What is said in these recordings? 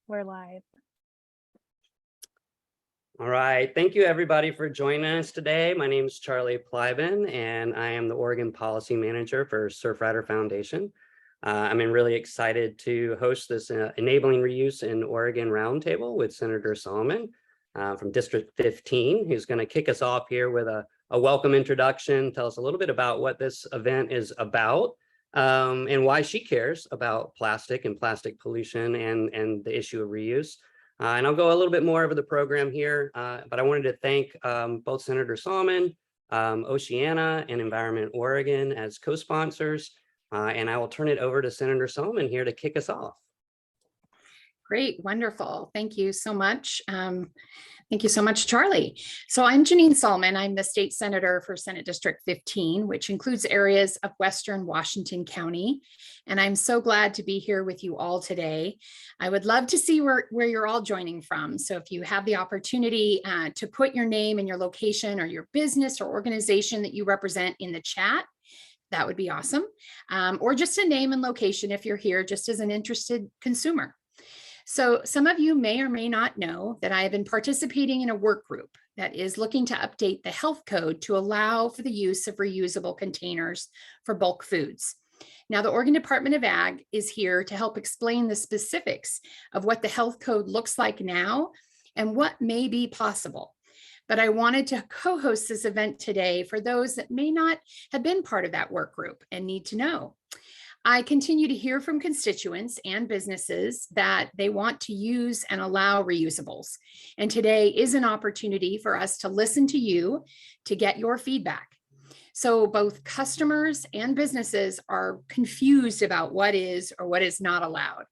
We're live. All right, thank you everybody for joining us today. My name is Charlie Plybon and I am the Oregon Policy Manager for Surfrider Foundation. I'm really excited to host this Enabling Reuse in Oregon Roundtable with Senator Sollman from District 15, who's going to kick us off here with a welcome introduction, tell us a little bit about what this event is about and why she cares about plastic and plastic pollution and the issue of reuse. And I'll go a little bit more over the program here, but I wanted to thank both Senator Sollman, Oceana, and Environment Oregon as co-sponsors. And I will turn it over to Senator Sollman here to kick us off. Great, wonderful. Thank you so much. Thank you so much, Charlie. So I'm Janeen Sollman. I'm the state senator for Senate District 15, which includes areas of Western Washington County. And I'm so glad to be here with you all today. I would love to see where you're all joining from. So if you have the opportunity to put your name and your location or your business or organization that you represent in the chat, that would be awesome. Or just a name and location if you're here just as an interested consumer. So some of you may or may not know that I have been participating in a work group that is looking to update the health code to allow for the use of reusable containers for bulk foods. Now, the Oregon Department of Ag is here to help explain the specifics of what the health code looks like now and what may be possible. But I wanted to co-host this event today for those that may not have been part of that work group and need to know. I continue to hear from constituents and businesses that they want to use and allow reusables. And today is an opportunity for us to listen to you to get your feedback. So both customers and businesses are confused about what is or what is not allowed.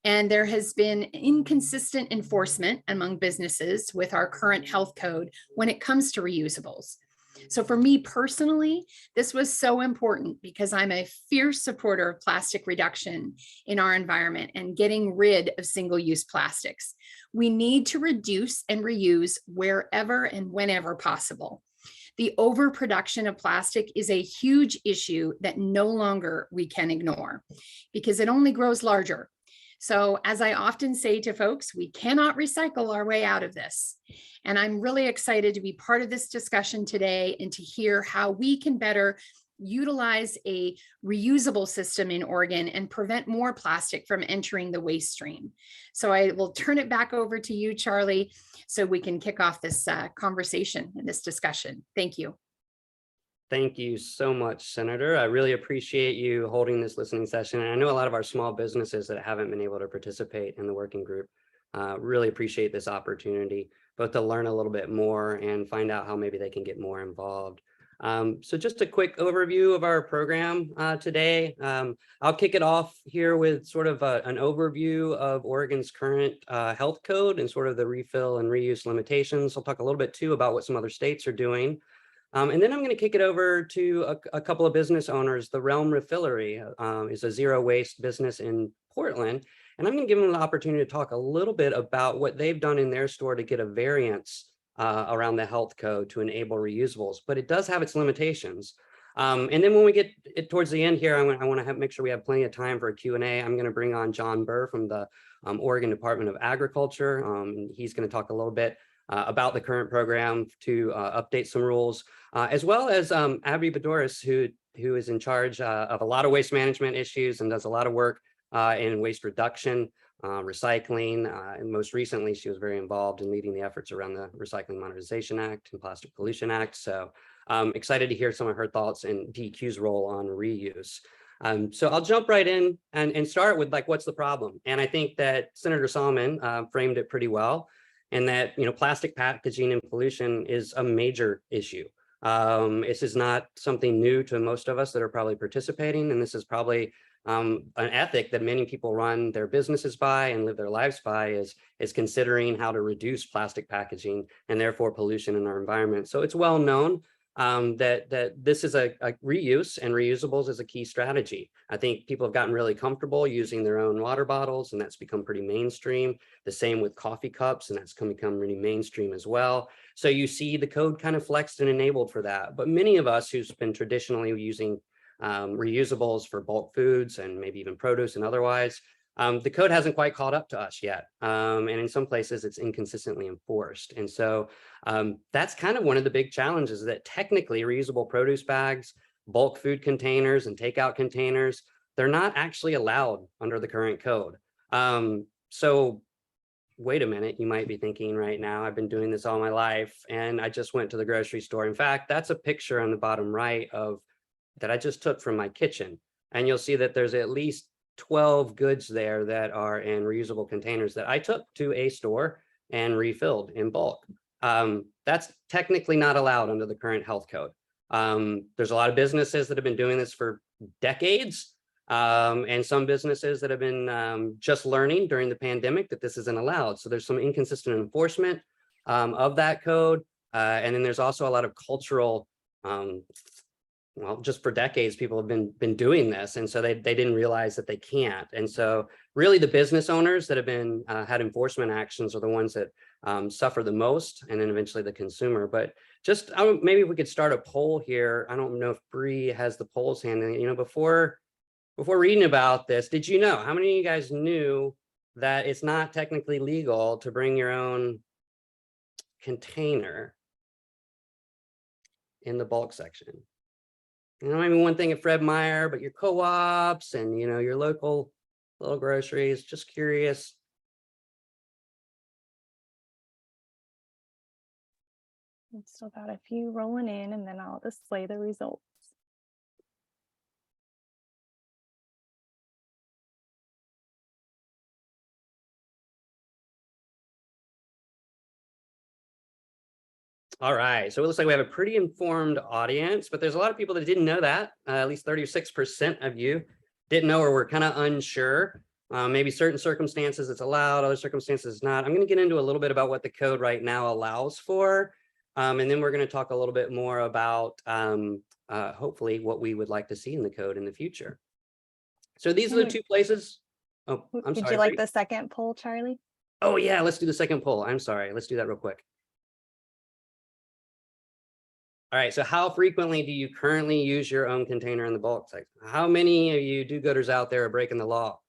And there has been inconsistent enforcement among businesses with our current health code when it comes to reusables. So for me personally, this was so important because I'm a fierce supporter of plastic reduction in our environment and getting rid of single-use plastics. We need to reduce and reuse wherever and whenever possible. The overproduction of plastic is a huge issue that no longer we can ignore because it only grows larger. So as I often say to folks, we cannot recycle our way out of this. And I'm really excited to be part of this discussion today and to hear how we can better utilize a reusable system in Oregon and prevent more plastic from entering the waste stream. So I will turn it back over to you, Charlie, so we can kick off this conversation and this discussion. Thank you. Thank you so much, Senator. I really appreciate you holding this listening session. And I know a lot of our small businesses that haven't been able to participate in the working group really appreciate this opportunity, both to learn a little bit more and find out how maybe they can get more involved. So just a quick overview of our program today. I'll kick it off here with sort of an overview of Oregon's current health code and sort of the refill and reuse limitations. I'll talk a little bit too about what some other states are doing. And then I'm going to kick it over to a couple of business owners. The Realm Refillery is a zero waste business in Portland. And I'm going to give them the opportunity to talk a little bit about what they've done in their store to get a variance around the health code to enable reusables, but it does have its limitations. And then when we get towards the end here, I want to make sure we have plenty of time for a Q&A. I'm going to bring on John Burr from the Oregon Department of Agriculture. He's going to talk a little bit about the current program to update some rules, as well as Abby Bedoris, who is in charge of a lot of waste management issues and does a lot of work in waste reduction, recycling, and most recently she was very involved in leading the efforts around the Recycling Modernization Act and Plastic Pollution Act. So I'm excited to hear some of her thoughts and DEQ's role on reuse. So I'll jump right in and start with like, what's the problem? And I think that Senator Sollman framed it pretty well, and that, you know, plastic packaging and pollution is a major issue. This is not something new to most of us that are probably participating, and this is probably an ethic that many people run their businesses by and live their lives by, is considering how to reduce plastic packaging and therefore pollution in our environment. So it's well known that this is a reuse, and reusables is a key strategy. I think people have gotten really comfortable using their own water bottles, and that's become pretty mainstream. The same with coffee cups, and that's become really mainstream as well. So you see the code kind of flexed and enabled for that. But many of us who's been traditionally using reusables for bulk foods and maybe even produce and otherwise, The code hasn't quite caught up to us yet. And in some places it's inconsistently enforced. And so that's kind of one of the big challenges, that technically reusable produce bags, bulk food containers, and takeout containers, they're not actually allowed under the current code. So wait a minute, you might be thinking right now, I've been doing this all my life and I just went to the grocery store. In fact, that's a picture on the bottom right of that I just took from my kitchen. And you'll see that there's at least 12 goods there that are in reusable containers that I took to a store and refilled in bulk. That's technically not allowed under the current health code. There's a lot of businesses that have been doing this for decades, and some businesses that have been just learning during the pandemic that this isn't allowed. So there's some inconsistent enforcement of that code. And then there's also a lot of cultural, well, just for decades, people have been doing this. And so they didn't realize that they can't. And so really the business owners that have been had enforcement actions are the ones that suffer the most, and then eventually the consumer. But just maybe if we could start a poll here. I don't know if Bree has the polls handy. You know, before reading about this, did you know, how many of you guys knew that it's not technically legal to bring your own container in the bulk section? You know, maybe one thing at Fred Meyer, but your co-ops and, you know, your local little groceries, just curious. We've still got a few rolling in, and then I'll display the results. All right, so it looks like we have a pretty informed audience, but there's a lot of people that didn't know that. At least 36% of you didn't know, or were kind of unsure. Maybe certain circumstances it's allowed, other circumstances it's not. I'm going to get into a little bit about what the code right now allows for. And then we're going to talk a little bit more about hopefully what we would like to see in the code in the future. So these are the two places. Oh, I'm sorry. Would you like the second poll, Charlie? Oh yeah, let's do the second poll. I'm sorry. Let's do that real quick. All right, so how frequently do you currently use your own container in the bulk section? How many of you do-gooders out there are breaking the law?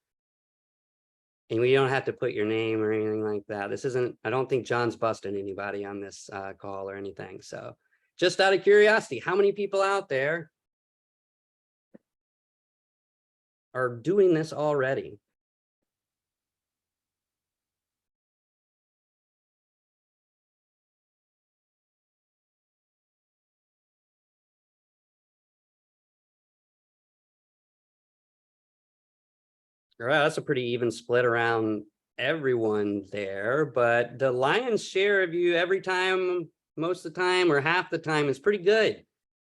And we don't have to put your name or anything like that. This isn't, I don't think John's busting anybody on this call or anything. So just out of curiosity, how many people out there are doing this already? All right, that's a pretty even split around everyone there, but the lion's share of you every time, most of the time, or half the time is pretty good.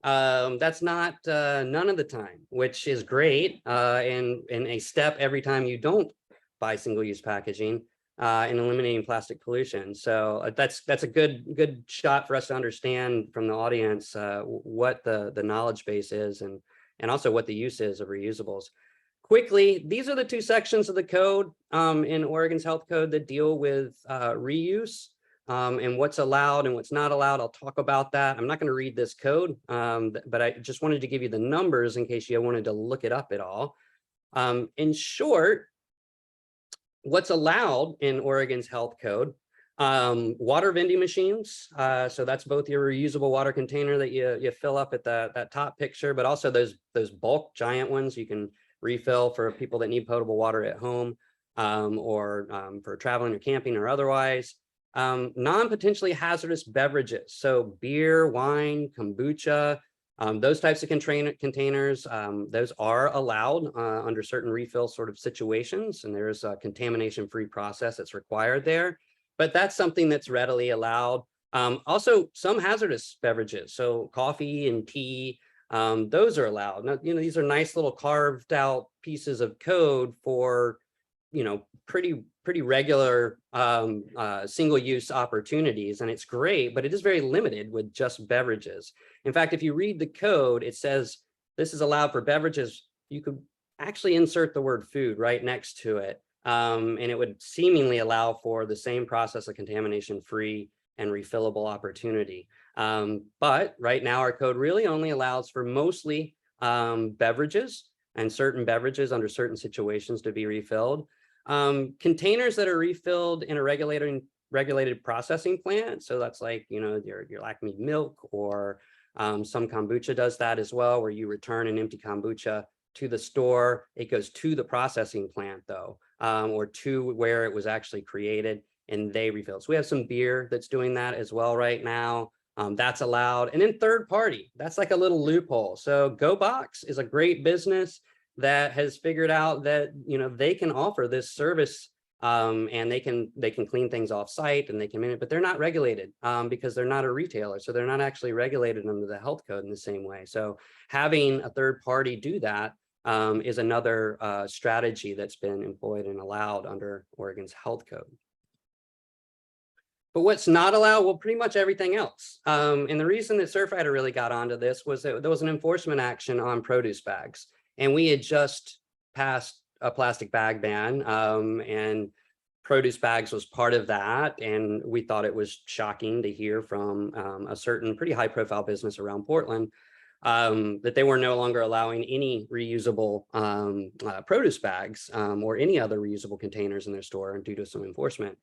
That's not none of the time, which is great, and a step every time you don't buy single-use packaging in eliminating plastic pollution. So that's a good shot for us to understand from the audience what the knowledge base is, and also what the use is of reusables. Quickly, these are the two sections of the code in Oregon's health code that deal with reuse and what's allowed and what's not allowed. I'll talk about that. I'm not going to read this code, but I just wanted to give you the numbers in case you wanted to look it up at all. In short, what's allowed in Oregon's health code, water vending machines. So that's both your reusable water container that you fill up at that top picture, but also those bulk giant ones you can refill for people that need potable water at home, or for traveling or camping or otherwise. Non-potentially hazardous beverages, so beer, wine, kombucha, those types of containers, those are allowed under certain refill sort of situations, and there's a contamination-free process that's required there, but that's something that's readily allowed. Also, some hazardous beverages, so coffee and tea, those are allowed. Now, you know, these are nice little carved out pieces of code for, you know, pretty regular single-use opportunities, and it's great, but it is very limited with just beverages. In fact, if you read the code, it says this is allowed for beverages. You could actually insert the word food right next to it, and it would seemingly allow for the same process of contamination-free and refillable opportunity. But right now our code really only allows for mostly beverages and certain beverages under certain situations to be refilled. Containers that are refilled in a regulated processing plant. So that's like, your Lacme milk, or some kombucha does that as well, where you return an empty kombucha to the store. It goes to the processing plant though, or to where it was actually created, and they refill. So we have some beer that's doing that as well right now. That's allowed. And then third party, that's like a little loophole. So GoBox is a great business that has figured out that, they can offer this service, and they can clean things off site, and they can, but they're not regulated because they're not a retailer. So they're not actually regulated under the health code in the same way. So having a third party do that is another strategy that's been employed and allowed under Oregon's health code. But what's not allowed? Well, pretty much everything else. And the reason that Surfrider really got onto this was that there was an enforcement action on produce bags. And we had just passed a plastic bag ban, and produce bags was part of that. And we thought it was shocking to hear from a certain pretty high profile business around Portland that they were no longer allowing any reusable produce bags or any other reusable containers in their store due to some enforcement.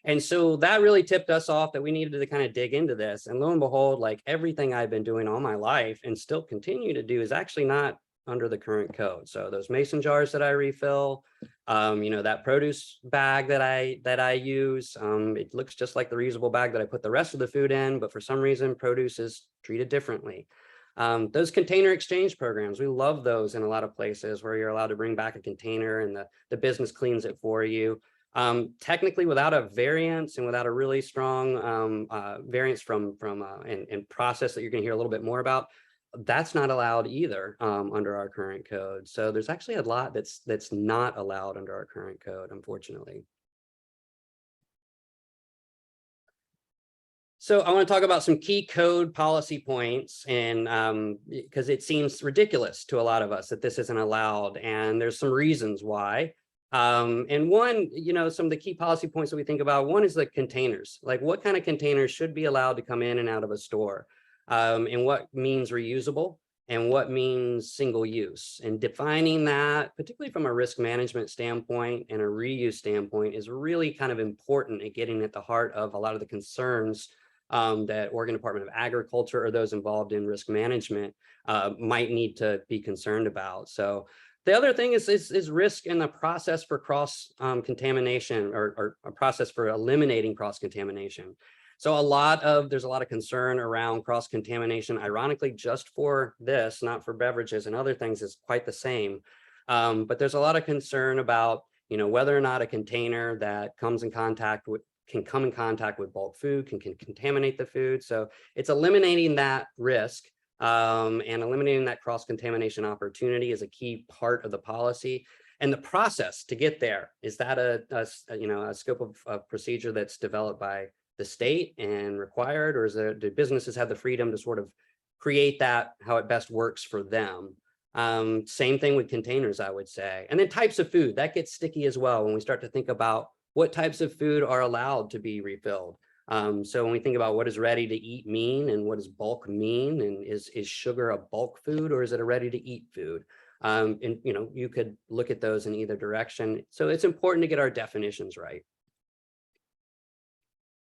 And so that really tipped us off that we needed to kind of dig into this. And lo and behold, like everything I've been doing all my life and still continue to do is actually not under the current code. So those mason jars that I refill, that produce bag that I use, it looks just like the reusable bag that I put the rest of the food in, but for some reason produce is treated differently. Those container exchange programs, we love those in a lot of places where you're allowed to bring back a container and the business cleans it for you. Technically, without a variance and without a really strong variance from and process that you're going to hear a little bit more about, that's not allowed either under our current code. So there's actually a lot that's not allowed under our current code, unfortunately. So I want to talk about some key code policy points, and because it seems ridiculous to a lot of us that this isn't allowed, and there's some reasons why. And one, some of the key policy points that we think about, one is the containers, like what kind of containers should be allowed to come in and out of a store, and what means reusable and what means single use, and defining that, particularly from a risk management standpoint and a reuse standpoint, is really kind of important at getting at the heart of a lot of the concerns that Oregon Department of Agriculture or those involved in risk management might need to be concerned about. So the other thing is risk in the process for cross contamination, or a process for eliminating cross contamination. So there's a lot of concern around cross contamination. Ironically, just for this, not for beverages and other things, is quite the same. But there's a lot of concern about whether or not a container that comes in contact with can come in contact with bulk food can contaminate the food. So it's eliminating that risk. And eliminating that cross-contamination opportunity is a key part of the policy. And the process to get there, is that a scope of procedure that's developed by the state and required, or do businesses have the freedom to sort of create that how it best works for them? Same thing with containers, I would say. And then types of food, that gets sticky as well when we start to think about what types of food are allowed to be refilled. So when we think about what does ready to eat mean and what does bulk mean, and is sugar a bulk food or is it a ready to eat food? And you could look at those in either direction. So it's important to get our definitions right.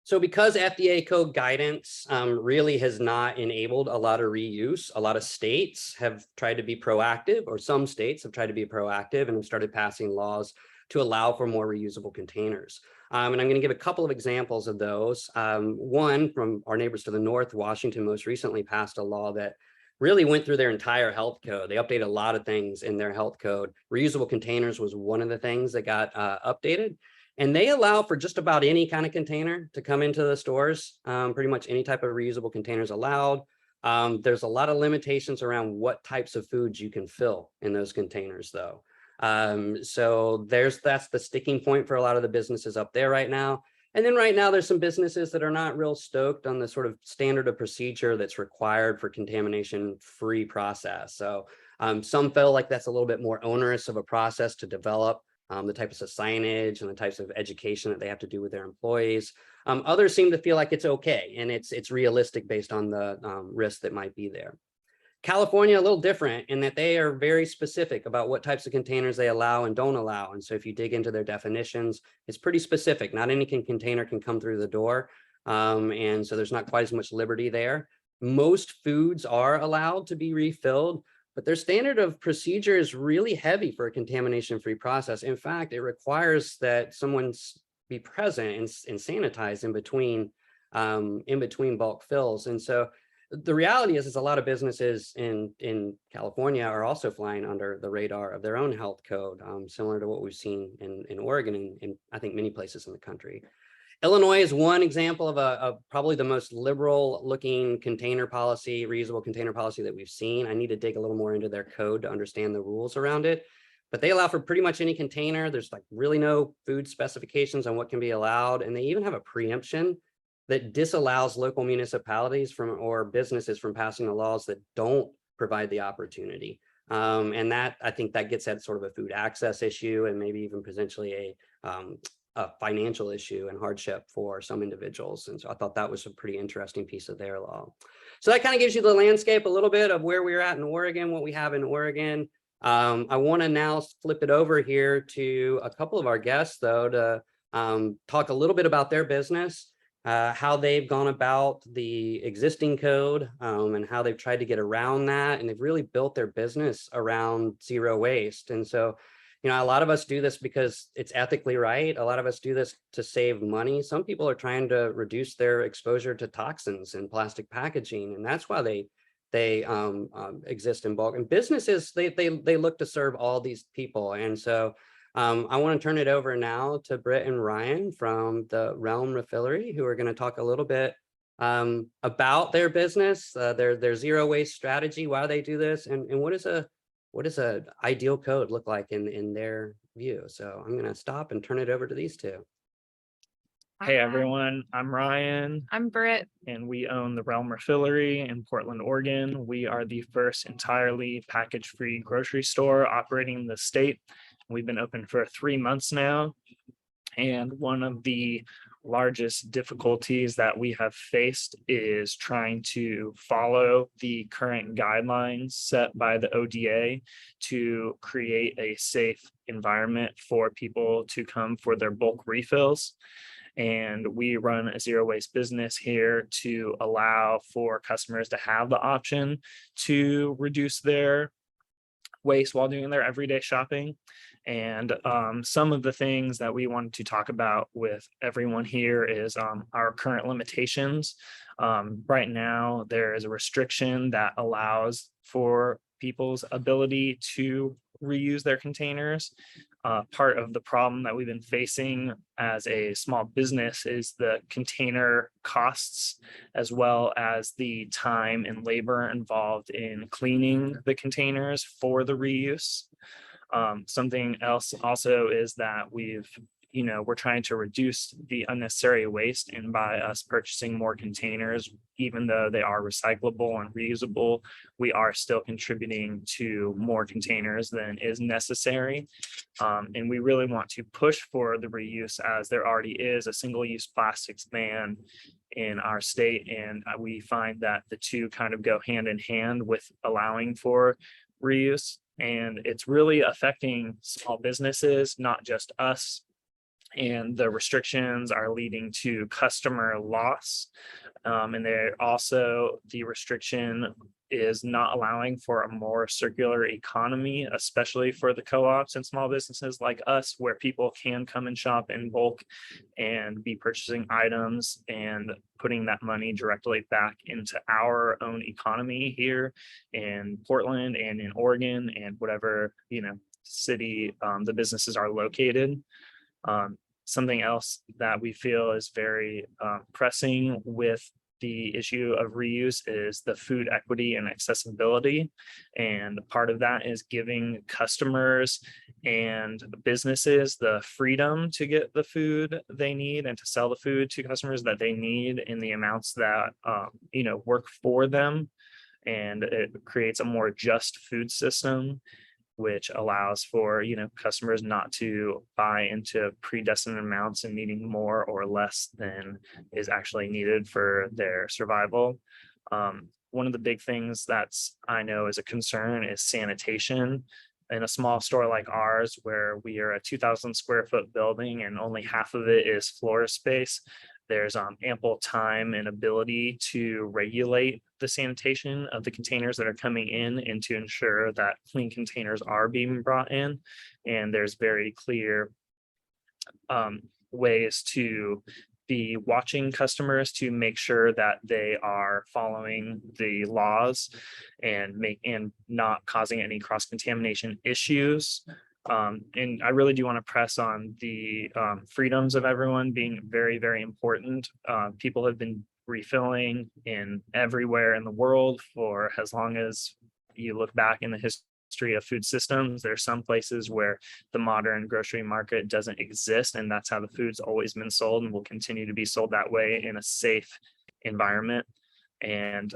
So because FDA code guidance really has not enabled a lot of reuse, a lot of states have tried to be proactive, or some states have tried to be proactive and have started passing laws to allow for more reusable containers. And I'm going to give a couple of examples of those. One, from our neighbors to the north, Washington most recently passed a law that really went through their entire health code. They updated a lot of things in their health code. Reusable containers was one of the things that got updated. And they allow for just about any kind of container to come into the stores. Pretty much any type of reusable container is allowed. There's a lot of limitations around what types of foods you can fill in those containers, though. So that's the sticking point for a lot of the businesses up there right now. And then right now there's some businesses that are not real stoked on the sort of standard of procedure that's required for contamination-free process. So some feel like that's a little bit more onerous of a process to develop, the types of signage and the types of education that they have to do with their employees. Others seem to feel like it's okay and it's realistic based on the risk that might be there. California, a little different in that they are very specific about what types of containers they allow and don't allow. And so if you dig into their definitions, it's pretty specific. Not any container can come through the door. And so there's not quite as much liberty there. Most foods are allowed to be refilled, but their standard of procedure is really heavy for a contamination-free process. In fact, it requires that someone be present and sanitize in between bulk fills. And so the reality is a lot of businesses in California are also flying under the radar of their own health code, similar to what we've seen in Oregon and I think many places in the country. Illinois is one example of probably the most liberal looking container policy, reusable container policy that we've seen. I need to dig a little more into their code to understand the rules around it, but they allow for pretty much any container. There's like really no food specifications on what can be allowed. And they even have a preemption that disallows local municipalities or businesses from passing the laws that don't provide the opportunity. And that, I think that gets at sort of a food access issue and maybe even potentially a financial issue and hardship for some individuals. And so I thought that was a pretty interesting piece of their law. So that kind of gives you the landscape a little bit of where we're at in Oregon, what we have in Oregon. I want to now flip it over here to a couple of our guests, though, to talk a little bit about their business, how they've gone about the existing code, and how they've tried to get around that. And they've really built their business around zero waste. And so, you know, a lot of us do this because it's ethically right. A lot of us do this to save money. Some people are trying to reduce their exposure to toxins and plastic packaging. And that's why they exist in bulk. And businesses, they look to serve all these people. And so I want to turn it over now to Brit and Ryan from the Refillery, who are going to talk a little bit about their business, their zero waste strategy, why they do this, and what does a ideal code look like in their view. So I'm going to stop and turn it over to these two. Hey everyone, I'm Ryan. I'm Brit. And we own the Refillery in Portland, Oregon. We are the first entirely package-free grocery store operating in the state. We've been open for 3 months now. And one of the largest difficulties that we have faced is trying to follow the current guidelines set by the ODA to create a safe environment for people to come for their bulk refills. And we run a zero waste business here to allow for customers to have the option to reduce their waste while doing their everyday shopping. And some of the things that we wanted to talk about with everyone here is our current limitations. Right now, there is a restriction that allows for people's ability to reuse their containers. Part of the problem that we've been facing as a small business is the container costs, as well as the time and labor involved in cleaning the containers for the reuse. Something else also is that we're trying to reduce the unnecessary waste, and by us purchasing more containers, even though they are recyclable and reusable, we are still contributing to more containers than is necessary. And we really want to push for the reuse, as there already is a single-use plastics ban in our state. And we find that the two kind of go hand in hand with allowing for reuse. And it's really affecting small businesses, not just us. And the restrictions are leading to customer loss. And the restriction is not allowing for a more circular economy, especially for the co-ops and small businesses like us, where people can come and shop in bulk and be purchasing items and putting that money directly back into our own economy here in Portland and in Oregon and whatever, city the businesses are located. Something else that we feel is very pressing with the issue of reuse is the food equity and accessibility. And part of that is giving customers and businesses the freedom to get the food they need and to sell the food to customers that they need in the amounts that work for them. And it creates a more just food system, which allows for customers not to buy into predestined amounts and needing more or less than is actually needed for their survival. one of the big things that's I know is a concern is sanitation. In a small store like ours, where we are a 2,000 square foot building and only half of it is floor space, there's ample time and ability to regulate the sanitation of the containers that are coming in and to ensure that clean containers are being brought in. And there's very clear ways to be watching customers to make sure that they are following the laws and not causing any cross-contamination issues. And I really do want to press on the freedoms of everyone being very, very important. People have been refilling in everywhere in the world for as long as you look back in the history of food systems. There's some places where the modern grocery market doesn't exist, and that's how the food's always been sold and will continue to be sold that way in a safe environment. And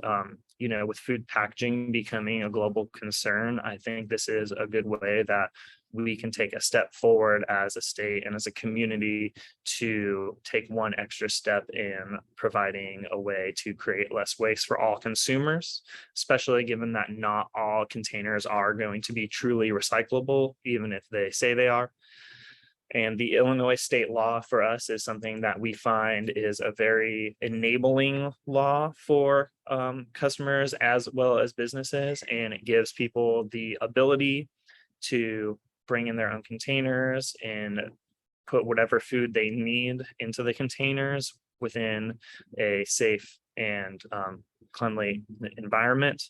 with food packaging becoming a global concern, I think this is a good way that we can take a step forward as a state and as a community to take one extra step in providing a way to create less waste for all consumers, especially given that not all containers are going to be truly recyclable, even if they say they are. And the Illinois state law for us is something that we find is a very enabling law for customers as well as businesses. And it gives people the ability to bring in their own containers and put whatever food they need into the containers within a safe and cleanly environment.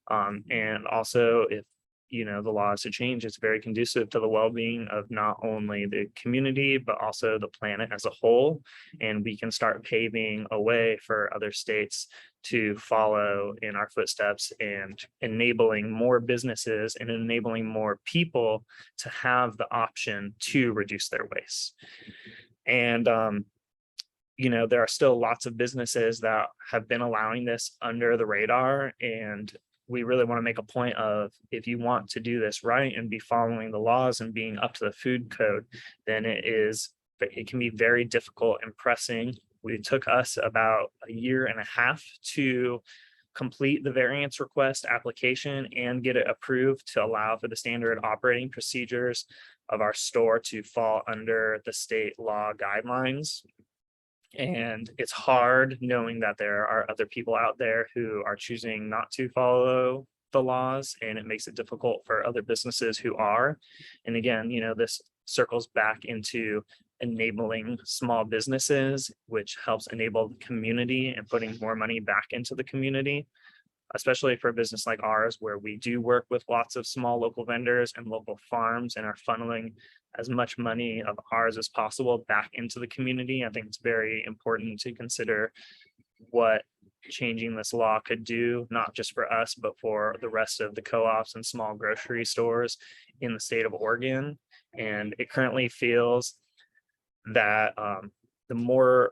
And also, if the laws to change, it's very conducive to the well-being of not only the community, but also the planet as a whole. And we can start paving a way for other states to follow in our footsteps and enabling more businesses and enabling more people to have the option to reduce their waste. And there are still lots of businesses that have been allowing this under the radar, and we really want to make a point of, if you want to do this right and be following the laws and being up to the food code, then it can be very difficult and pressing. It took us about a year and a half to complete the variance request application and get it approved to allow for the standard operating procedures of our store to fall under the state law guidelines. And it's hard knowing that there are other people out there who are choosing not to follow the laws, and it makes it difficult for other businesses who are. And again, this circles back into enabling small businesses, which helps enable the community and putting more money back into the community, especially for a business like ours, where we do work with lots of small local vendors and local farms and are funneling as much money of ours as possible back into the community. I think it's very important to consider what changing this law could do, not just for us, but for the rest of the co-ops and small grocery stores in the state of Oregon. And it currently feels that the more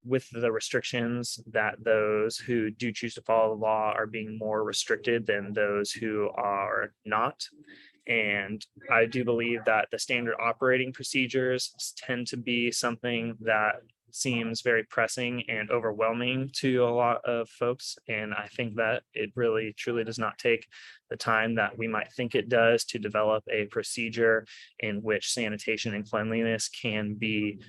with the restrictions, that those who do choose to follow the law are being more restricted than those who are not. And I do believe that the standard operating procedures tend to be something that seems very pressing and overwhelming to a lot of folks. And I think that it really truly does not take the time that we might think it does to develop a procedure in which sanitation and cleanliness can be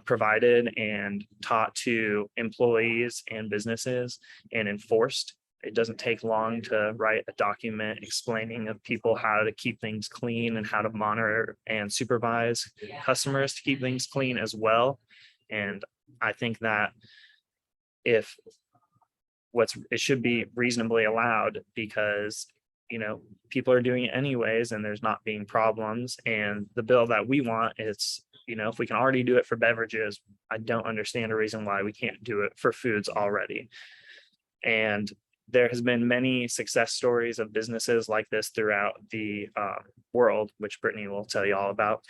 provided and taught to employees and businesses and enforced. It doesn't take long to write a document explaining of people how to keep things clean and how to monitor and supervise customers to keep things clean as well. And I think that it should be reasonably allowed, because people are doing it anyways and there's not being problems. And the bill that we want is, if we can already do it for beverages, I don't understand a reason why we can't do it for foods already. And there has been many success stories of businesses like this throughout the world, which Brittany will tell you all about.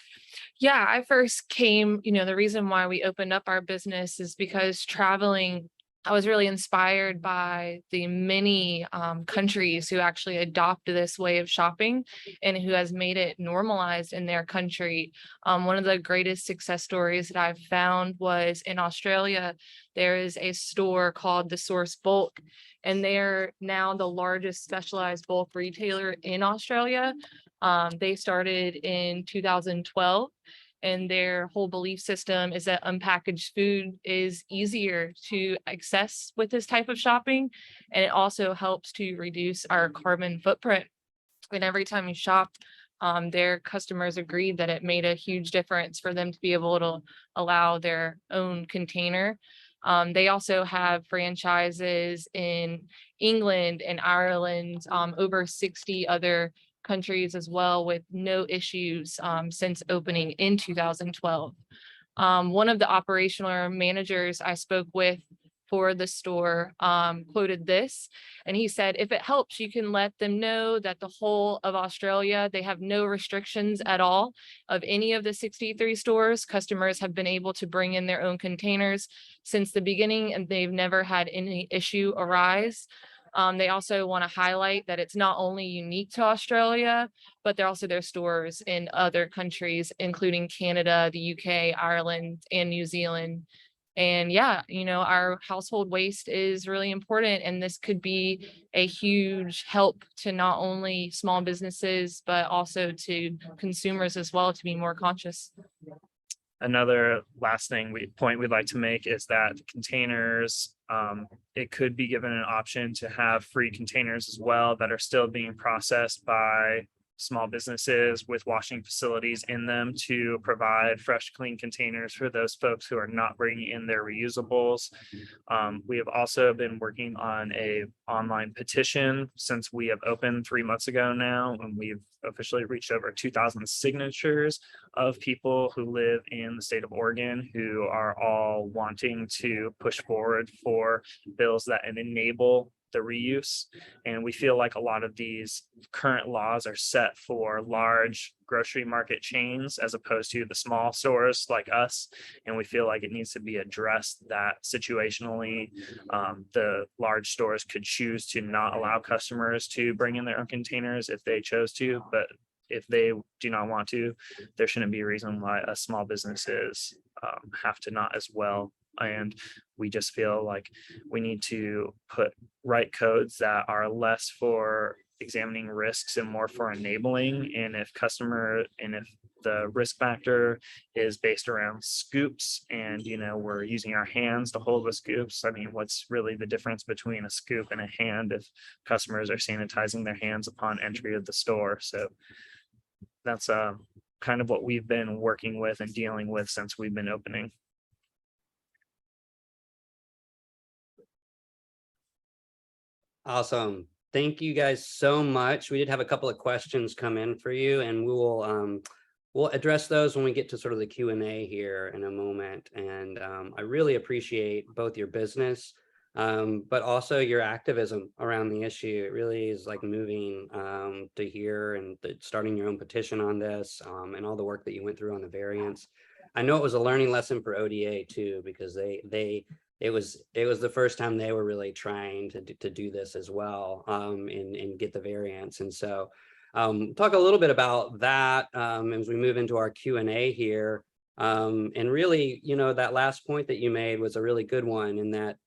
Yeah, I first came, the reason why we opened up our business is because traveling I was really inspired by the many countries who actually adopt this way of shopping and who has made it normalized in their country. One of the greatest success stories that I've found was in Australia. There is a store called the Source Bulk, and they're now the largest specialized bulk retailer in Australia. They started in 2012. And their whole belief system is that unpackaged food is easier to access with this type of shopping. And it also helps to reduce our carbon footprint. And every time you shop, their customers agreed that it made a huge difference for them to be able to allow their own container. They also have franchises in England and Ireland, over 60 other countries as well, with no issues since opening in 2012. One of the operational managers I spoke with for the store quoted this, and he said, if it helps, you can let them know that the whole of Australia, they have no restrictions at all of any of the 63 stores. Customers have been able to bring in their own containers since the beginning, and they've never had any issue arise. They also want to highlight that it's not only unique to Australia, but they're also their stores in other countries, including Canada, the UK, Ireland, and New Zealand. And yeah, our household waste is really important, and this could be a huge help to not only small businesses, but also to consumers as well, to be more conscious. Another last point we'd like to make is that containers, it could be given an option to have free containers as well that are still being processed by small businesses with washing facilities in them to provide fresh, clean containers for those folks who are not bringing in their reusables. We have also been working on a online petition since we have opened 3 months ago now, and we've officially reached over 2,000 signatures of people who live in the state of Oregon who are all wanting to push forward for bills that enable the reuse. And we feel like a lot of these current laws are set for large grocery market chains as opposed to the small stores like us. And we feel like it needs to be addressed that situationally, the large stores could choose to not allow customers to bring in their own containers if they chose to, but if they do not want to, there shouldn't be a reason why us small businesses have to not as well. And we just feel like we need to put right codes that are less for examining risks and more for enabling. And if the risk factor is based around scoops and, we're using our hands to hold the scoops, I mean, what's really the difference between a scoop and a hand if customers are sanitizing their hands upon entry of the store? So that's kind of what we've been working with and dealing with since we've been opening. Awesome. Thank you guys so much. We did have a couple of questions come in for you, and we'll address those when we get to sort of the Q&A here in a moment. And I really appreciate both your business, but also your activism around the issue. It really is like moving to hear and starting your own petition on this, and all the work that you went through on the variants. I know it was a learning lesson for ODA too, because it was the first time they were really trying to do this as well, and get the variants. And so talk a little bit about that as we move into our Q&A here. And really, that last point that you made was a really good one, in that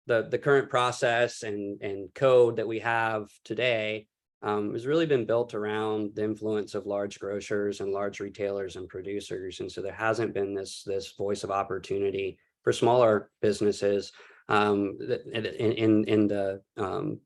the current process and code that we have today has really been built around the influence of large grocers and large retailers and producers. And so there hasn't been this voice of opportunity for smaller businesses in the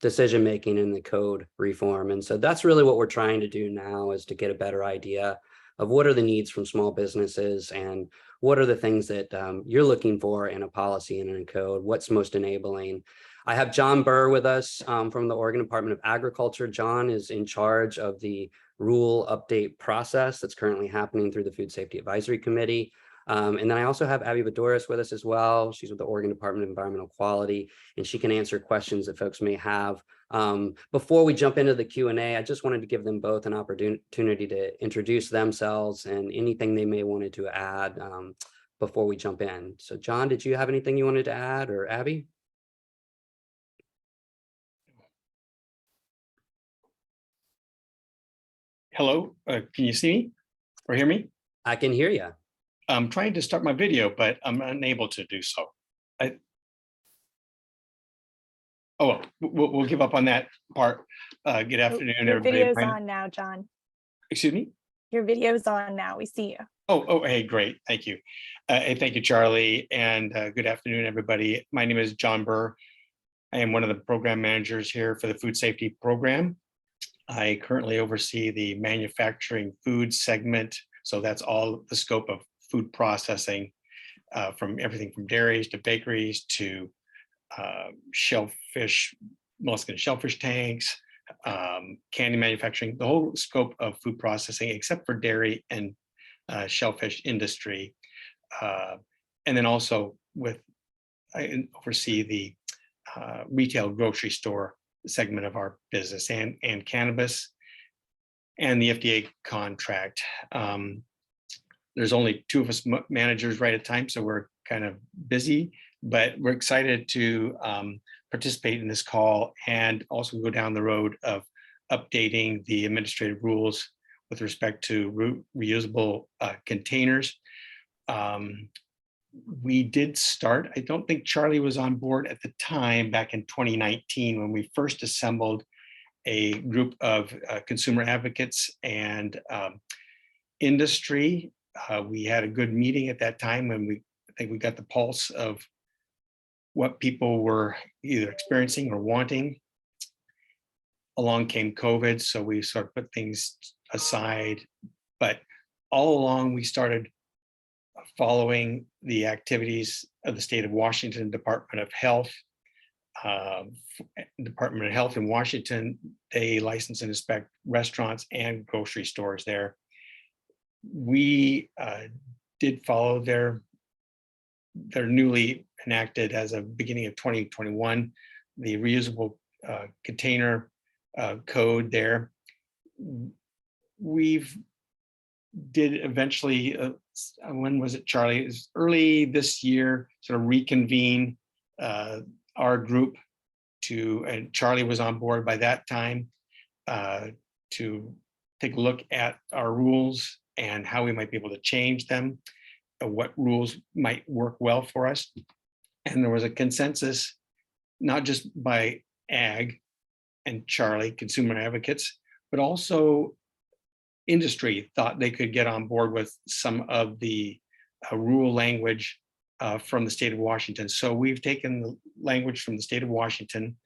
decision making in the code reform. And so that's really what we're trying to do now, is to get a better idea of what are the needs from small businesses and what are the things that you're looking for in a policy and in a code, what's most enabling. I have John Burr with us from the Oregon Department of Agriculture. John is in charge of the rule update process that's currently happening through the Food Safety Advisory Committee. And then I also have Abby Badoris with us as well. She's with the Oregon Department of Environmental Quality, and she can answer questions that folks may have. Before we jump into the Q&A, I just wanted to give them both an opportunity to introduce themselves and anything they may wanted to add before we jump in. So John, did you have anything you wanted to add, or Abby? Hello, can you see me or hear me? I can hear you. I'm trying to start my video, but I'm unable to do so. Oh, well, we'll give up on that part. Good afternoon, Your everybody. video's on now, John. Excuse me? Your video's on now. We see you. Oh, hey, great. Thank you. Hey, thank you, Charlie. And good afternoon, everybody. My name is John Burr. I am one of the program managers here for the food safety program. I currently oversee the manufacturing food segment. So that's all the scope of food processing, from everything from dairies to bakeries to shellfish, mollusk and shellfish tanks, candy manufacturing, the whole scope of food processing, except for dairy and shellfish industry. And then also I oversee the retail grocery store segment of our business and cannabis and the FDA contract. There's only two of us managers right at a time, so we're kind of busy, but we're excited to participate in this call and also go down the road of updating the administrative rules with respect to reusable containers. We did start, I don't think Charlie was on board at the time, back in 2019, when we first assembled a group of consumer advocates and industry. We had a good meeting at that time when I think we got the pulse of what people were either experiencing or wanting. Along came COVID, so we sort of put things aside. But all along, we started following the activities of the state of Washington Department of Health. Department of Health in Washington, they license and inspect restaurants and grocery stores there. We did follow their newly enacted, as of beginning of 2021, the reusable container code there. We've did eventually, when was it, Charlie? It was early this year, sort of reconvene our group and Charlie was on board by that time, to take a look at our rules and how we might be able to change them, what rules might work well for us. And there was a consensus, not just by Ag and Charlie, consumer advocates, but also industry thought they could get on board with some of the rule language from the state of Washington. So we've taken the language from the state of Washington,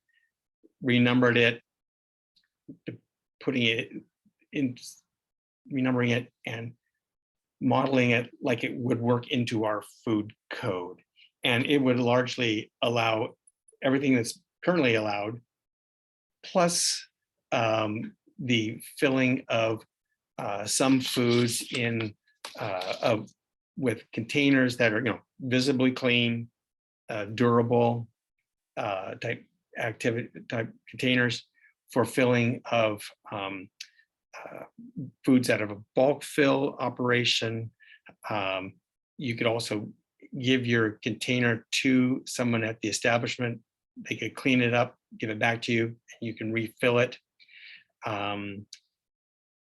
renumbered it, putting it in, renumbering it and modeling it like it would work into our food code. And it would largely allow everything that's currently allowed, plus the filling of some foods in with containers that are, visibly clean, durable type containers for filling of foods out of a bulk fill operation. You could also give your container to someone at the establishment. They could clean it up, give it back to you, and you can refill it.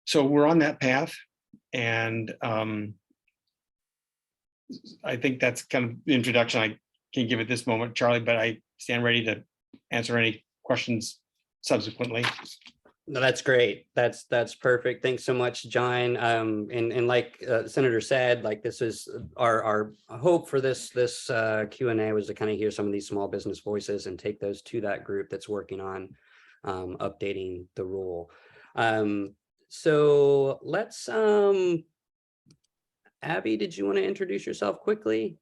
So we're on that path, and I think that's kind of the introduction I can give at this moment, Charlie, but I stand ready to answer any questions subsequently. No, that's great. That's perfect. Thanks so much, John. And like Senator said, like this is our hope for this Q&A was to kind of hear some of these small business voices and take those to that group that's working on updating the rule. So let's, Abby, did you want to introduce yourself quickly?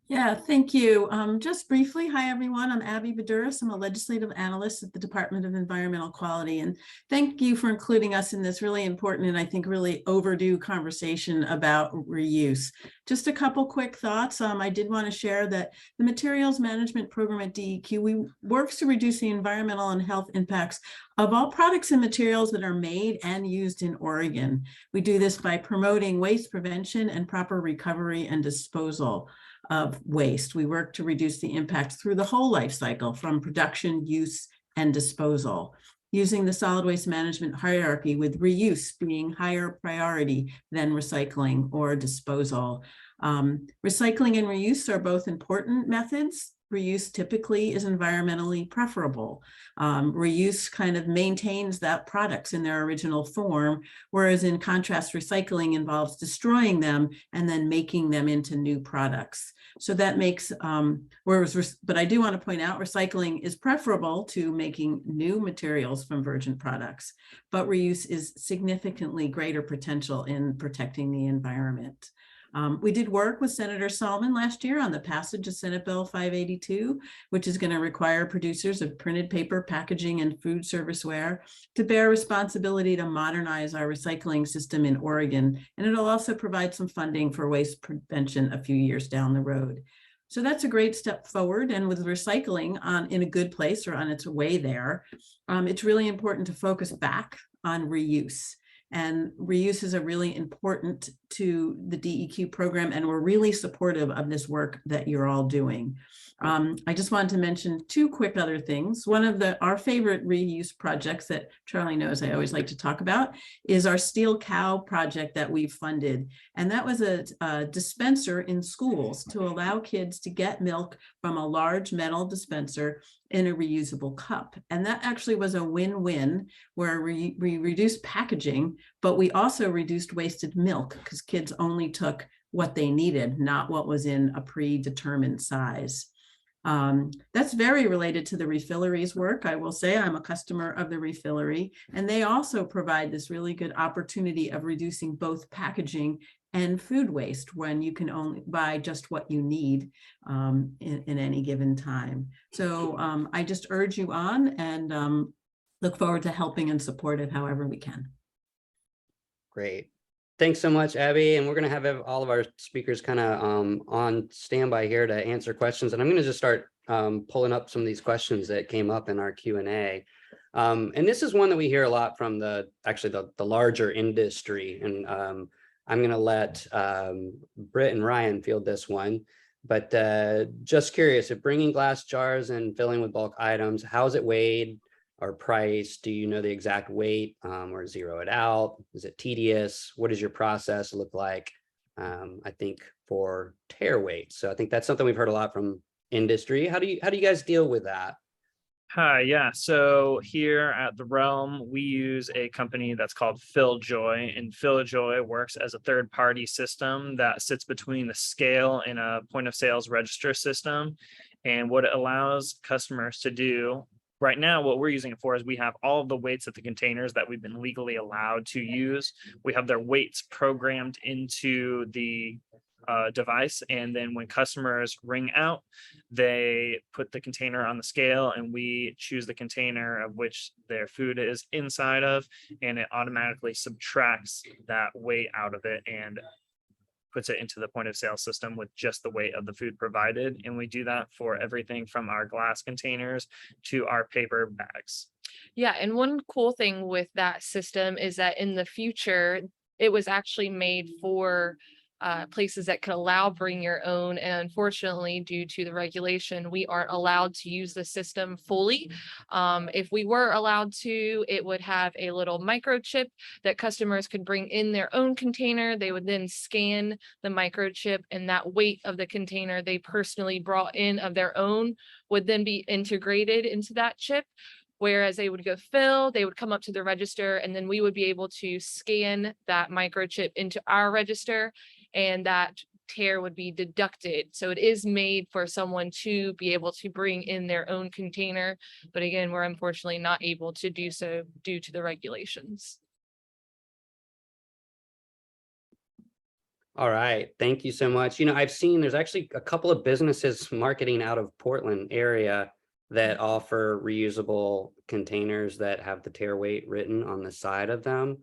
Yeah, thank you. Just briefly, hi everyone, I'm Abby Baduris. I'm a legislative analyst at the Department of Environmental Quality, and thank you for including us in this really important and I think really overdue conversation about reuse. Just a couple quick thoughts. I did want to share that the materials management program at DEQ works to reduce the environmental and health impacts of all products and materials that are made and used in Oregon. We do this by promoting waste prevention and proper recovery and disposal of waste. We work to reduce the impact through the whole life cycle, from production, use, and disposal. using the solid waste management hierarchy, with reuse being higher priority than recycling or disposal. Recycling and reuse are both important methods. Reuse typically is environmentally preferable. Reuse kind of maintains that products in their original form, whereas in contrast, recycling involves destroying them and then making them into new products. So that makes, but I do want to point out, recycling is preferable to making new materials from virgin products, but reuse is significantly greater potential in protecting the environment. We did work with Senator Sollman last year on the passage of Senate Bill 582, which is going to require producers of printed paper, packaging, and food serviceware to bear responsibility to modernize our recycling system in Oregon. And it'll also provide some funding for waste prevention a few years down the road. So that's a great step forward. And with recycling in a good place or on its way there, it's really important to focus back on reuse. And reuse is really important to the DEQ program, and we're really supportive of this work that you're all doing. I just wanted to mention two quick other things. One of our favorite reuse projects that Charlie knows I always like to talk about is our Steel Cow project that we've funded. And that was a dispenser in schools to allow kids to get milk from a large metal dispenser in a reusable cup. And that actually was a win-win, where we reduced packaging, but we also reduced wasted milk because kids only took what they needed, not what was in a predetermined size. That's very related to the Refillery's work. I will say I'm a customer of the Refillery, and they also provide this really good opportunity of reducing both packaging and food waste when you can only buy just what you need in any given time. So I just urge you on, and look forward to helping and support it however we can. Great. Thanks so much, Abby. And we're going to have all of our speakers kind of on standby here to answer questions. And I'm going to just start pulling up some of these questions that came up in our Q&A. And this is one that we hear a lot from the larger industry. And I'm going to let Brit and Ryan field this one. But just curious, if bringing glass jars and filling with bulk items, how is it weighed or priced? Do you know the exact weight or zero it out? Is it tedious? What does your process look like? I think for tear weight. So I think that's something we've heard a lot from industry. How do you guys deal with that? Hi, yeah. So here at the Realm, we use a company that's called FillJoy, and FillJoy works as a third-party system that sits between the scale and a point of sales register system. And what it allows customers to do right now, what we're using it for is we have all of the weights of the containers that we've been legally allowed to use. We have their weights programmed into the device, and then when customers ring out, they put the container on the scale, and we choose the container of which their food is inside of, and it automatically subtracts that weight out of it and puts it into the point of sale system with just the weight of the food provided. And we do that for everything from our glass containers to our paper bags. Yeah, and one cool thing with that system is that in the future, it was actually made for places that could allow bring your own. And unfortunately, due to the regulation, we aren't allowed to use the system fully. If we were allowed to, it would have a little microchip that customers could bring in their own container. They would then scan the microchip, and that weight of the container they personally brought in of their own would then be integrated into that chip. Whereas they would go fill, they would come up to the register, and then we would be able to scan that microchip into our register, and that tear would be deducted. So it is made for someone to be able to bring in their own container. But again, we're unfortunately not able to do so due to the regulations. All right. Thank you so much. You know, I've seen there's actually a couple of businesses marketing out of Portland area that offer reusable containers that have the tear weight written on the side of them.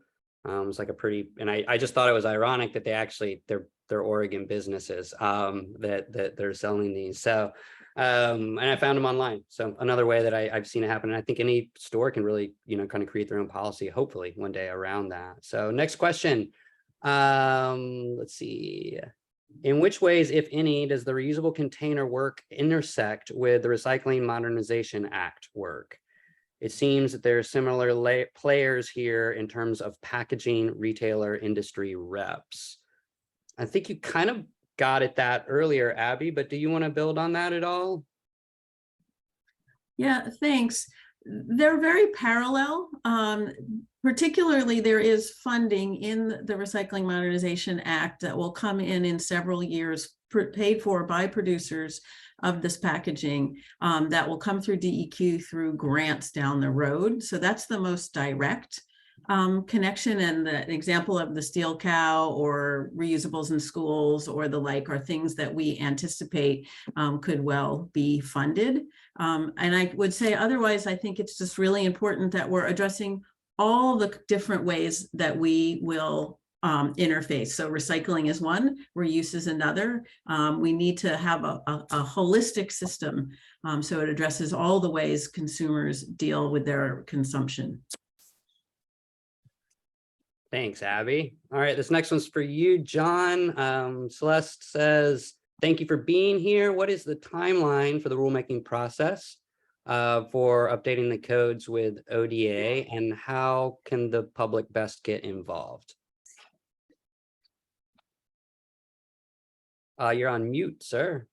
It's like a pretty, and I just thought it was ironic that they're Oregon businesses that they're selling these. So, and I found them online. So another way that I've seen it happen. And I think any store can really, kind of create their own policy, hopefully one day around that. So next question. Let's see. In which ways, if any, does the reusable container work intersect with the Recycling Modernization Act work? It seems that there are similar players here in terms of packaging retailer industry reps. I think you kind of got at that earlier, Abby, but do you want to build on that at all? Yeah, thanks. They're very parallel. Particularly, there is funding in the Recycling Modernization Act that will come in several years, paid for by producers of this packaging, that will come through DEQ through grants down the road. So that's the most direct connection, and the example of the steel cow or reusables in schools or the like are things that we anticipate could well be funded. And I would say otherwise, I think it's just really important that we're addressing all the different ways that we will interface. So recycling is one, reuse is another. We need to have a holistic system, so it addresses all the ways consumers deal with their consumption. Thanks, Abby. All right, this next one's for you, John. Celeste says, thank you for being here. What is the timeline for the rulemaking process for updating the codes with ODA, and how can the public best get involved? You're on mute, sir.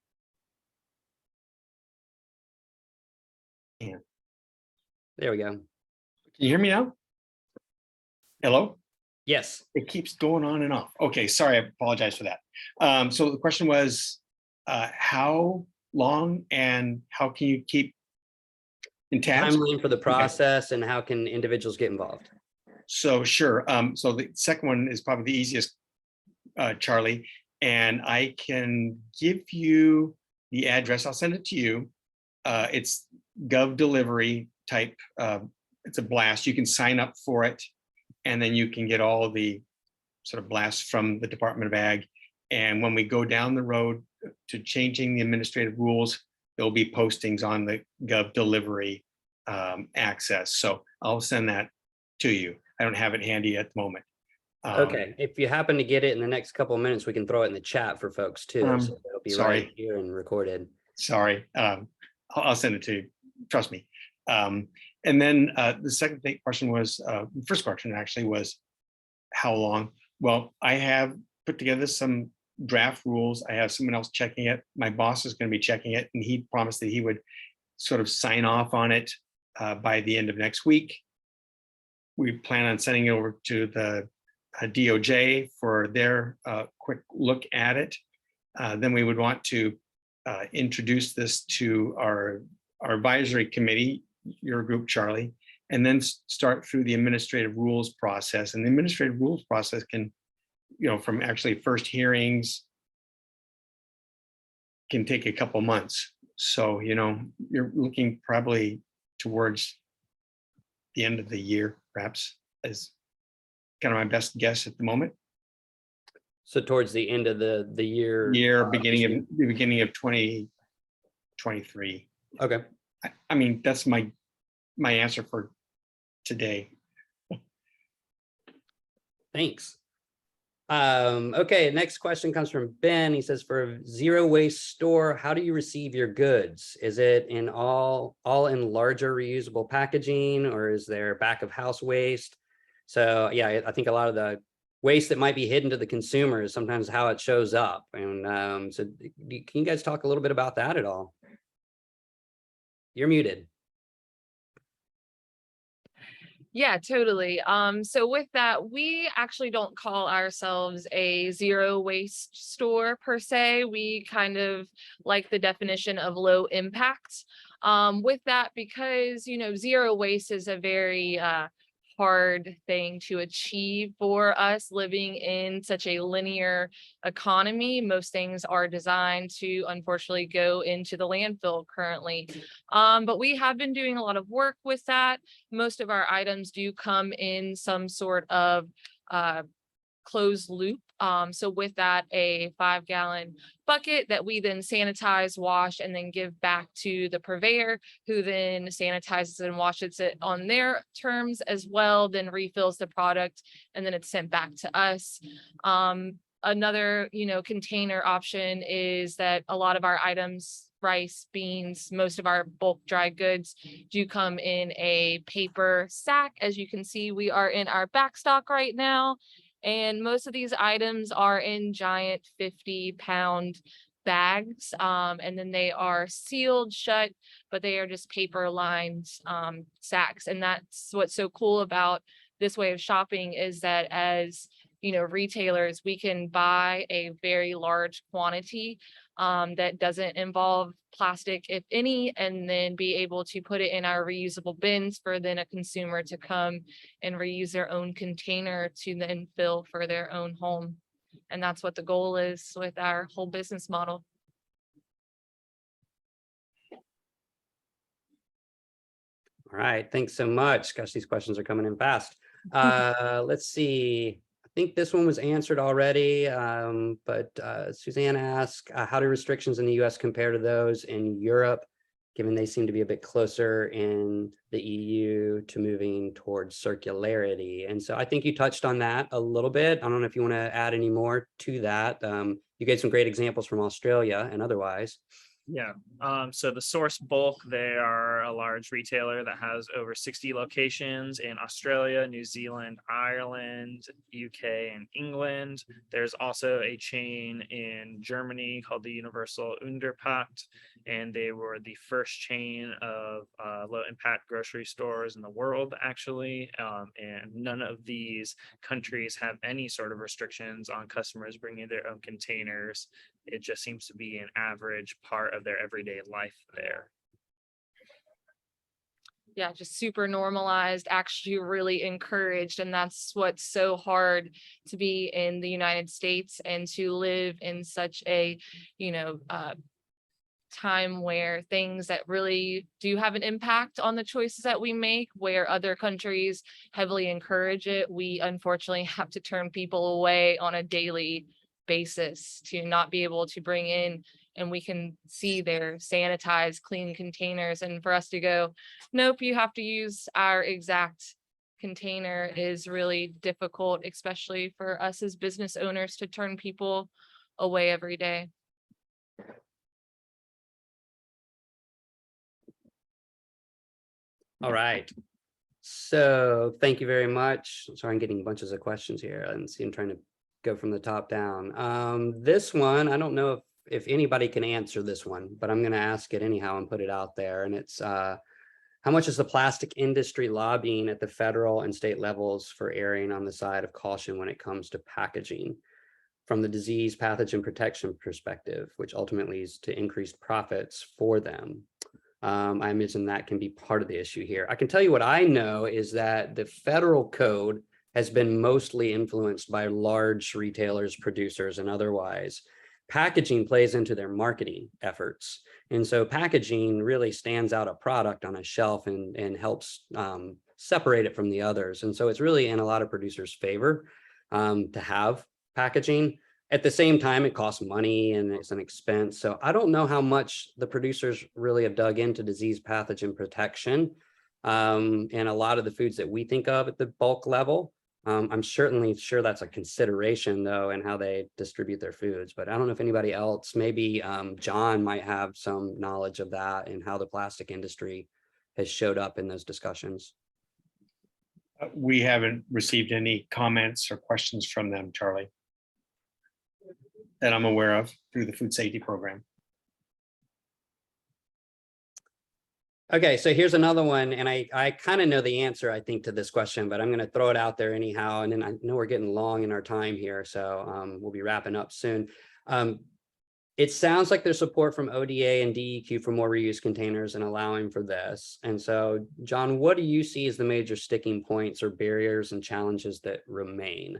Yeah. There we go. Can you hear me now? Hello? Yes. It keeps going on and off. Okay, sorry, I apologize for that. So the question was, how long and how can you keep in tabs? Timeline for the process, and how can individuals get involved? So sure. So the second one is probably the easiest, Charlie, and I can give you the address. I'll send it to you. It's Gov Delivery type. It's a blast. You can sign up for it, and then you can get all the sort of blasts from the Department of Ag. And when we go down the road to changing the administrative rules, there'll be postings on the Gov Delivery access. So I'll send that to you. I don't have it handy at the moment. Okay, if you happen to get it in the next couple of minutes, we can throw it in the chat for folks too. So it'll be sorry. right here and recorded. Sorry, I'll send it to you. Trust me. And then the second question was, the first question actually was, how long? Well, I have put together some draft rules. I have someone else checking it. My boss is going to be checking it, and he promised that he would sort of sign off on it by the end of next week. We plan on sending it over to the DOJ for their quick look at it. Then we would want to introduce this to our advisory committee, your group, Charlie, and then start through the administrative rules process. And the administrative rules process can, from actually first hearings, can take a couple months. So, you're looking probably towards the end of the year, perhaps, as kind of my best guess at the moment. So towards the end of the year. Beginning of 2023. Okay. I mean, that's my answer for today. Thanks. Okay, next question comes from Ben. He says, for a zero waste store, how do you receive your goods? Is it in all in larger reusable packaging, or is there back of house waste? So yeah, I think a lot of the waste that might be hidden to the consumer is sometimes how it shows up. And so can you guys talk a little bit about that at all? You're muted. Yeah, totally. So with that, we actually don't call ourselves a zero waste store per se. We kind of like the definition of low impact. With that, because, zero waste is a very hard thing to achieve for us living in such a linear economy. Most things are designed to unfortunately go into the landfill currently. But we have been doing a lot of work with that. Most of our items do come in some sort of closed loop. So with that, a 5-gallon bucket that we then sanitize, wash, and then give back to the purveyor, who then sanitizes and washes it on their terms as well, then refills the product, and then it's sent back to us. Another, container option is that a lot of our items rice, beans, most of our bulk dry goods do come in a paper sack. As you can see, we are in our back stock right now. And most of these items are in giant 50-pound bags. And then they are sealed shut, but they are just paper lined sacks. And that's what's so cool about this way of shopping, is that as retailers, we can buy a very large quantity that doesn't involve plastic, if any, and then be able to put it in our reusable bins for then a consumer to come and reuse their own container to then fill for their own home. And that's what the goal is with our whole business model. All right, thanks so much. Gosh, these questions are coming in fast. Let's see. I think this one was answered already, but Suzanne asked, how do restrictions in the US compare to those in Europe, given they seem to be a bit closer in the EU to moving towards circularity? And so I think you touched on that a little bit. I don't know if you want to add any more to that. You gave some great examples from Australia and otherwise. Yeah, so the Source Bulk, they are a large retailer that has over 60 locations in Australia, New Zealand, Ireland, UK, and England. There's also a chain in Germany called the Universal Unterpakt, and they were the first chain of low impact grocery stores in the world, actually. And none of these countries have any sort of restrictions on customers bringing their own containers. It just seems to be an average part of their everyday life there. Yeah, just super normalized, actually really encouraged. And that's what's so hard to be in the United States and to live in such a, time where things that really do have an impact on the choices that we make, where other countries heavily encourage it, we unfortunately have to turn people away on a daily basis to not be able to bring in, and we can see their sanitized, clean containers, and for us to go, nope, you have to use our exact container is really difficult, especially for us as business owners, to turn people away every day. All right. So thank you very much. Sorry, I'm getting bunches of questions here. And see, I'm trying to go from the top down. This one, I don't know if anybody can answer this one, but I'm going to ask it anyhow and put it out there. And it's how much is the plastic industry lobbying at the federal and state levels for erring on the side of caution when it comes to packaging from the disease pathogen protection perspective, which ultimately leads to increased profits for them? I imagine that can be part of the issue here. I can tell you what I know is that the federal code has been mostly influenced by large retailers, producers, and otherwise. Packaging plays into their marketing efforts. And so packaging really stands out a product on a shelf and helps separate it from the others. And so it's really in a lot of producers' favor to have packaging. At the same time, it costs money and it's an expense. So I don't know how much the producers really have dug into disease pathogen protection. And a lot of the foods that we think of at the bulk level, I'm certainly sure that's a consideration though, and how they distribute their foods. But I don't know if anybody else, maybe John might have some knowledge of that and how the plastic industry has showed up in those discussions. We haven't received any comments or questions from them, Charlie, that I'm aware of through the food safety program. Okay, so here's another one, and I kind of know the answer, I think, to this question, but I'm going to throw it out there anyhow. And then I know we're getting long in our time here, so we'll be wrapping up soon. It sounds like there's support from ODA and DEQ for more reuse containers and allowing for this. And so, John, what do you see as the major sticking points or barriers and challenges that remain?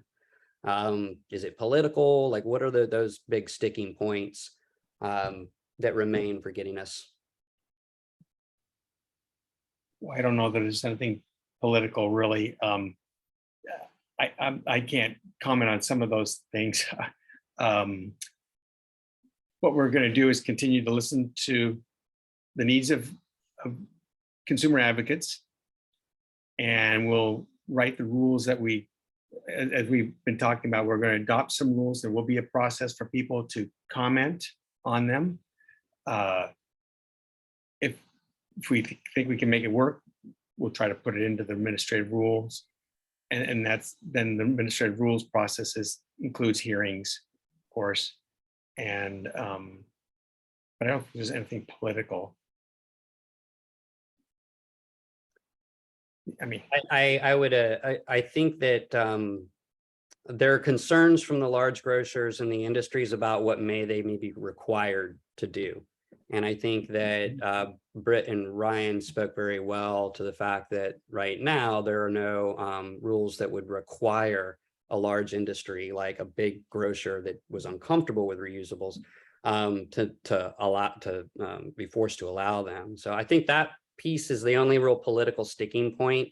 Is it political? Like, what are those big sticking points that remain for getting us? Well, I don't know that there's anything political really. I can't comment on some of those things. What we're going to do is continue to listen to the needs of consumer advocates, and we'll write the rules that as we've been talking about. We're going to adopt some rules. There will be a process for people to comment on them. if we think we can make it work, we'll try to put it into the administrative rules. And that's then the administrative rules processes includes hearings, of course. And but I don't think there's anything political. I mean, I think that there are concerns from the large grocers and the industries about what they may be required to do. And I think that Brit and Ryan spoke very well to the fact that right now there are no rules that would require a large industry like a big grocer that was uncomfortable with reusables to be forced to allow them. So I think that piece is the only real political sticking point.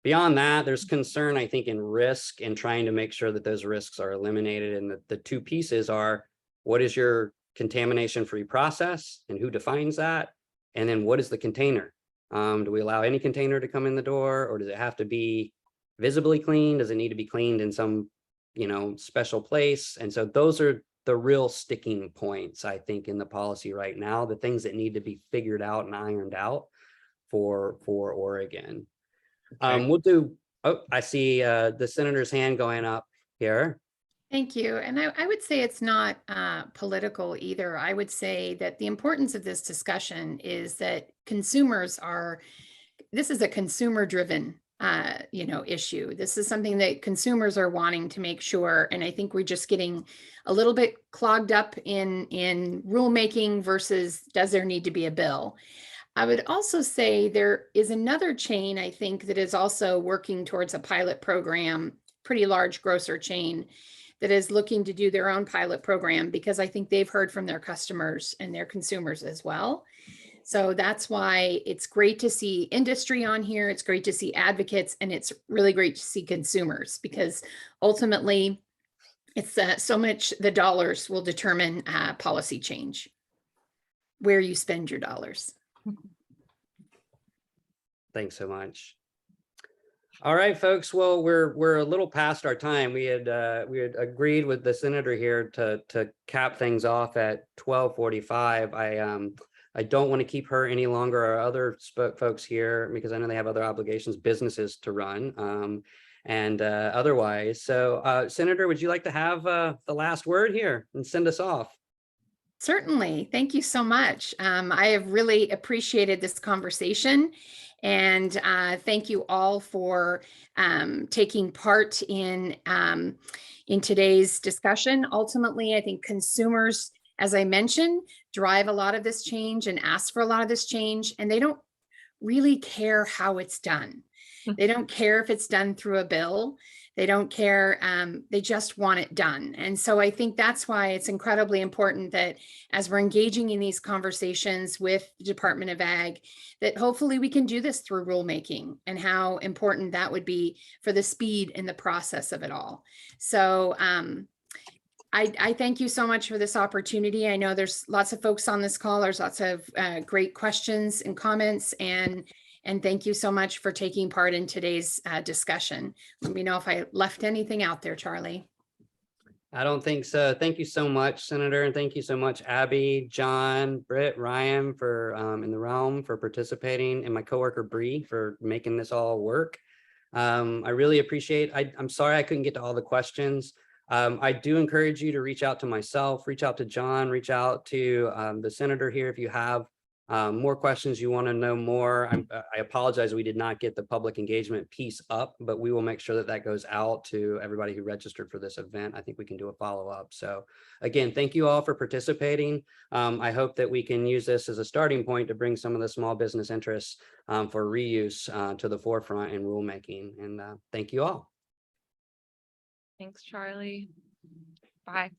Beyond that, there's concern, I think, in risk and trying to make sure that those risks are eliminated. And the two pieces are, what is your contamination-free process and who defines that? And then what is the container? Do we allow any container to come in the door, or does it have to be visibly cleaned? Does it need to be cleaned in some, special place? And so those are the real sticking points, I think, in the policy right now, the things that need to be figured out and ironed out for Oregon. okay. We'll do, I see the senator's hand going up here. Thank you. And I would say it's not political either. I would say that the importance of this discussion is that this is a consumer-driven issue. This is something that consumers are wanting to make sure. And I think we're just getting a little bit clogged up in rulemaking versus does there need to be a bill? I would also say there is another chain, I think, that is also working towards a pilot program, pretty large grocer chain that is looking to do their own pilot program, because I think they've heard from their customers and their consumers as well. So that's why it's great to see industry on here. It's great to see advocates, and it's really great to see consumers, because ultimately it's so much the dollars will determine policy change, where you spend your dollars. Thanks so much. All right, folks. Well, we're a little past our time. We had agreed with the senator here to cap things off at 12:45. I don't want to keep her any longer, or other folks here, because I know they have other obligations, businesses to run, and otherwise. So, Senator, would you like to have the last word here and send us off? Certainly. Thank you so much. I have really appreciated this conversation, and thank you all for taking part in today's discussion. Ultimately, I think consumers, as I mentioned, drive a lot of this change and ask for a lot of this change, and they don't really care how it's done. They don't care if it's done through a bill. They don't care. They just want it done. And so I think that's why it's incredibly important that as we're engaging in these conversations with the Department of Ag, that hopefully we can do this through rulemaking, and how important that would be for the speed and the process of it all. So I thank you so much for this opportunity. I know there's lots of folks on this call. There's lots of great questions and comments, and thank you so much for taking part in today's discussion. Let me know if I left anything out there, Charlie. I don't think so. Thank you so much, Senator. And thank you so much, Abby, John, Britt, Ryan, for in the realm for participating, and my coworker Bree for making this all work. I really appreciate. I'm sorry I couldn't get to all the questions. I do encourage you to reach out to myself, reach out to John, reach out to the senator here if you have more questions, you want to know more. I apologize, we did not get the public engagement piece up, but we will make sure that that goes out to everybody who registered for this event. I think we can do a follow-up. So again, thank you all for participating. I hope that we can use this as a starting point to bring some of the small business interests for reuse to the forefront in rulemaking. And thank you all. Thanks, Charlie. Bye.